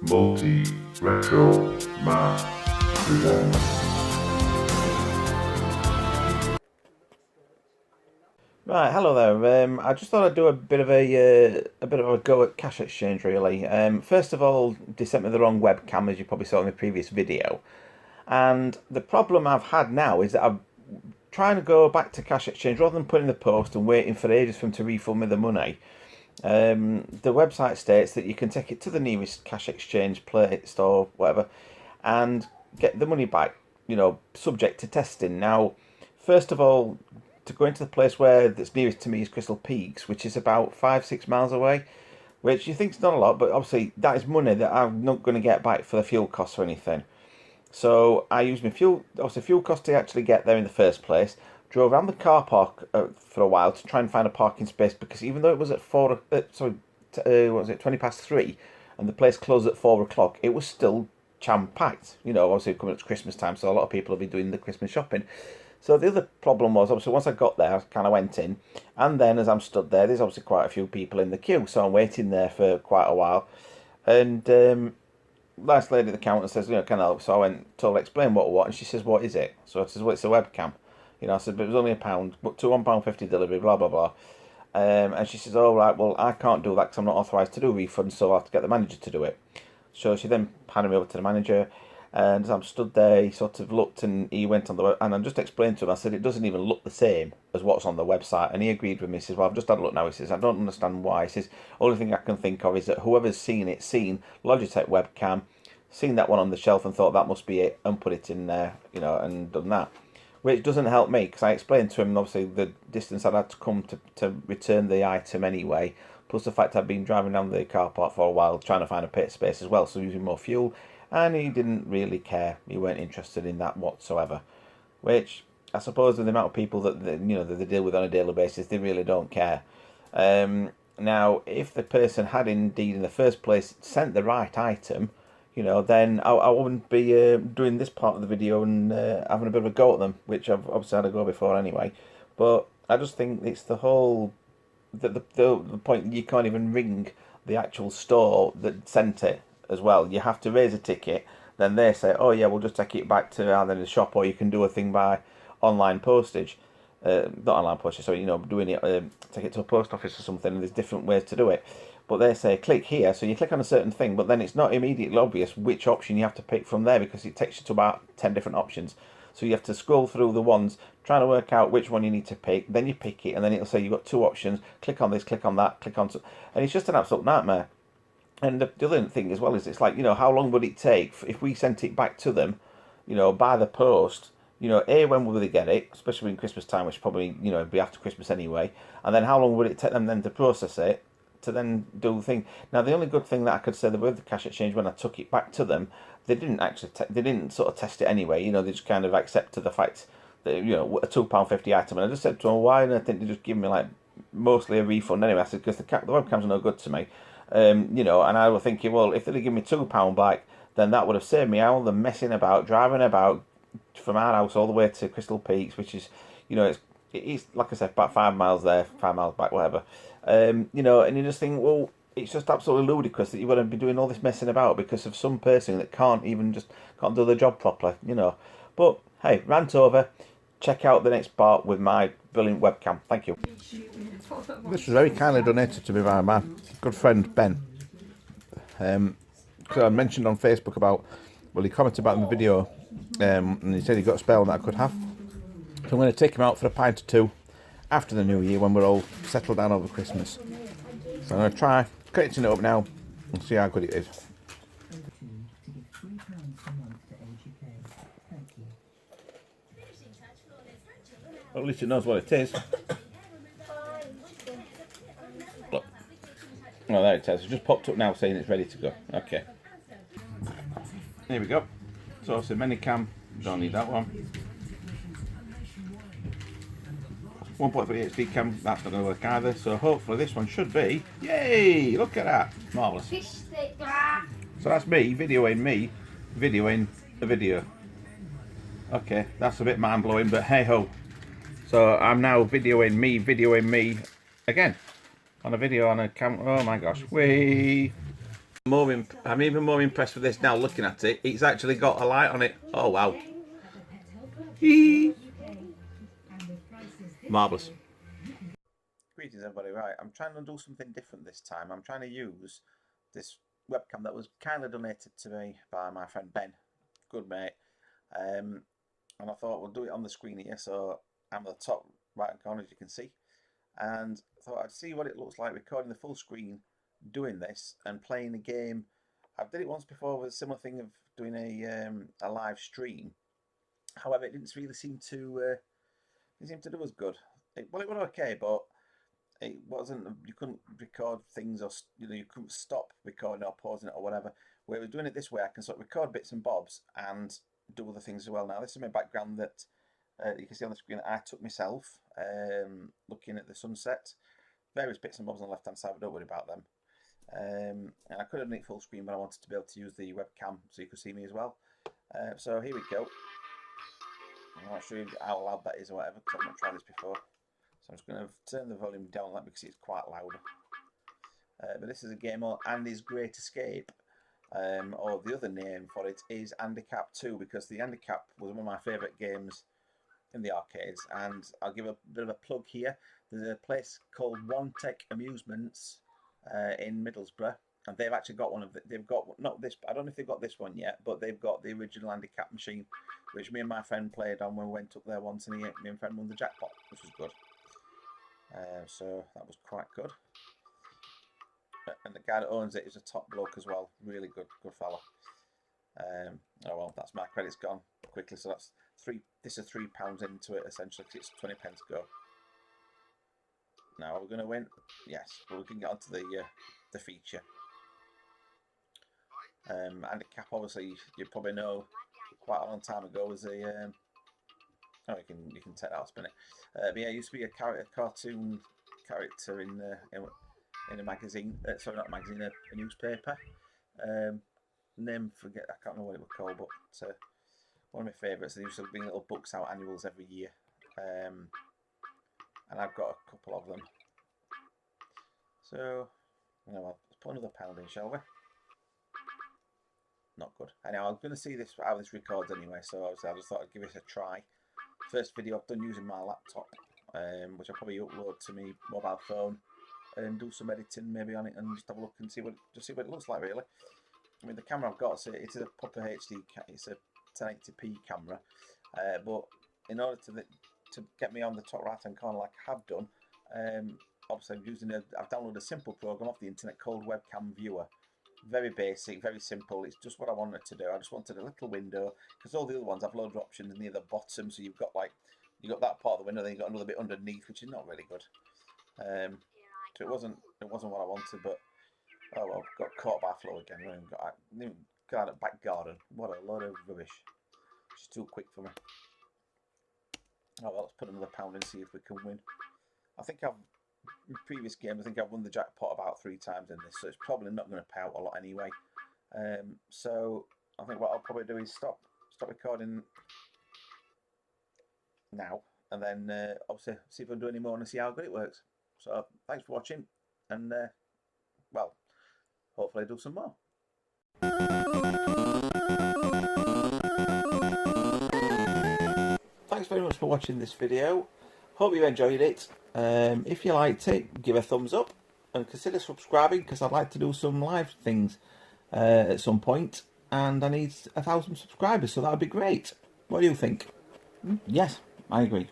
Multi Retro Man presents. Right, hello there. I just thought I'd do a bit of a go at Cash Exchange, really. First of all, they sent me the wrong webcam, as you probably saw in the previous video. And the problem I've had now is that I'm trying to go back to Cash Exchange rather than putting the post and waiting for ages for them to refund me the money. The website states that you can take it to the nearest Cash Exchange play store, whatever, and get the money back, subject to testing. Now, first of all, to go into the place that's nearest to me is Crystal Peaks, which is about 5-6 miles away, which you think is not a lot, but obviously that is money that I'm not going to get back for the fuel costs or anything. So I used my fuel cost to actually get there in the first place. Drove around the car park for a while to try and find a parking space, because even though it was at 20 past 3, and the place closed at 4 o'clock, it was still jam packed. Obviously coming up to Christmas time, so a lot of people will be doing the Christmas shopping. So the other problem was, obviously, once I got there, I kind of went in, and then as I'm stood there, there's obviously quite a few people in the queue, so I'm waiting there for quite a while, and nice lady at the counter says, can I help? So I went, told her, explain what, and she says, what is it? So I says, well, it's a webcam. I said, but it was only £1, but to £1.50 delivery, blah, blah, blah. And she says, oh, right, well, I can't do that because I'm not authorised to do refunds, so I'll have to get the manager to do it. So she then handed me over to the manager, and as I'm stood there, he sort of looked, and he went on the web, and I just explained to him, I said, it doesn't even look the same as what's on the website, and he agreed with me. He says, well, I've just had a look now. He says, I don't understand why. He says, only thing I can think of is that whoever's seen Logitech webcam, seen that one on the shelf and thought that must be it, and put it in there, and done that. Which doesn't help me, because I explained to him, obviously, the distance I'd had to come to return the item anyway, plus the fact I'd been driving down the car park for a while trying to find a pit space as well, so using more fuel, and he didn't really care. He weren't interested in that whatsoever, which I suppose with the amount of people that they deal with on a daily basis, they really don't care. Now, if the person had indeed in the first place sent the right item, then I wouldn't be doing this part of the video and having a bit of a go at them, which I've obviously had a go before anyway. But I just think it's the whole the point you can't even ring the actual store that sent it as well. You have to raise a ticket, then they say, oh yeah, we'll just take it back to either the shop, or you can do a thing by online postage. Not online postage, sorry, doing it, take it to a post office or something, and there's different ways to do it. But they say click here, so you click on a certain thing, but then it's not immediately obvious which option you have to pick from there, because it takes you to about 10 different options. So you have to scroll through the ones, trying to work out which one you need to pick, then you pick it, and then it'll say you've got 2 options, click on this, click on that, click on... And it's just an absolute nightmare. And the other thing as well is, it's like, how long would it take if we sent it back to them, by the post? When will they get it, especially in Christmas time, which probably, be after Christmas anyway, and then how long would it take them then to process it, to then do the thing. Now, the only good thing that I could say with the Cash Exchange, when I took it back to them, they didn't actually they didn't sort of test it anyway. They just kind of accepted the fact that a £2.50 item, and I just said to them, why? And I think they just give me like mostly a refund anyway. I said, because the webcams are no good to me, and I was thinking, well, if they'd give me £2 back, then that would have saved me all the messing about, driving about from our house all the way to Crystal Peaks, which is, it's like I said, about 5 miles there, 5 miles back, whatever. And you just think, well, it's just absolutely ludicrous that you're going to be doing all this messing about because of some person that can't do the job properly, But hey, rant over. Check out the next part with my brilliant webcam. Thank you. This was very kindly donated to me by my good friend Ben. Because I mentioned on Facebook about, well, he commented about the video, and he said he got a spell that I could have. So I'm going to take him out for a pint or two after the new year, when we're all settled down over Christmas. So I'm going to try cutting it up now and see how good it is. Well, at least it knows what it is. Look. Oh, there it is. It just popped up now saying it's ready to go. Okay. Here we go. So it's a Minicam. Don't need that one. 1.3 HD cam, that's not going to work either, so hopefully this one should be, yay, look at that, marvellous. So that's me videoing a video. Okay, that's a bit mind-blowing, but hey-ho. So I'm now videoing me again, on a video on a camera. Oh my gosh, whee! I'm even more impressed with this now looking at it. It's actually got a light on it. Oh wow. Marvellous. Greetings everybody, right, I'm trying to do something different this time. I'm trying to use this webcam that was kindly donated to me by my friend Ben, good mate, and I thought we'll do it on the screen here, so I'm at the top right hand corner as you can see, and I thought I'd see what it looks like recording the full screen, doing this and playing a game. I've did it once before with a similar thing of doing a live stream, however it didn't really seem to do as good. It was okay, but it wasn't, you couldn't record things, or you couldn't stop recording or pausing it or whatever. Where we're doing it this way, I can sort of record bits and bobs and do other things as well. Now this is my background that you can see on the screen that I took myself, looking at the sunset, various bits and bobs on the left hand side, but don't worry about them. And I could have done it full screen, but I wanted to be able to use the webcam so you could see me as well. So here we go. I'm not sure how loud that is or whatever, because I've not tried this before. So I'm just going to turn the volume down on that because it's quite loud. But this is a game called Andy's Great Escape, or the other name for it is Handicap 2, because the Handicap was one of my favourite games in the arcades. And I'll give a bit of a plug here. There's a place called One Tech Amusements in Middlesbrough, and they've actually got one of they've got, not this, I don't know if they've got this one yet, but they've got the original handicap machine, which me and my friend played on when we went up there once, and me and friend won the jackpot, which was good. So that was quite good. And the guy that owns it is a top bloke as well, really good fella. Oh well, that's my credit's gone quickly, so that's this is £3 into it essentially, because it's 20p to go. Now are we going to win? Yes, but we can get onto the feature. Handicap, obviously, you probably know quite a long time ago was a oh, you can take that out, spin it. But yeah, it used to be a cartoon character in a magazine. Sorry, not a magazine, a newspaper. Name forget, I can't remember what it was called, but one of my favourites. They used to bring little books out, annuals every year, and I've got a couple of them. So, let's put another pound in, shall we? Not good. Anyhow, I'm going to see how this records anyway, so I just thought I'd give it a try. First video I've done using my laptop, which I'll probably upload to my mobile phone and do some editing maybe on it, and just have a look and see what it looks like really. I mean, the camera I've got, it is a proper HD, it's a 1080p camera, but in order to get me on the top right hand corner like I have done, obviously I've downloaded a simple program off the internet called Webcam Viewer. Very basic, very simple. It's just what I wanted to do. I just wanted a little window, because all the other ones have loads of options near the bottom. So you've got that part of the window, then you've got another bit underneath, which is not really good. So it wasn't what I wanted, but oh well, got caught by flow again. Got out of back garden. What a load of rubbish. It's too quick for me. Oh well, let's put another pound in, see if we can win. I think in previous games, I think I've won the jackpot about 3 times in this, so it's probably not going to pay out a lot anyway. So I think what I'll probably do is stop recording now, and then obviously see if I can do any more and see how good it works. So thanks for watching, and well, hopefully do some more. Thanks very much for watching this video. Hope you enjoyed it. If you liked it, give a thumbs up and consider subscribing, because I'd like to do some live things at some point, and I need 1,000 subscribers, so that would be great. What do you think? Yes, I agree.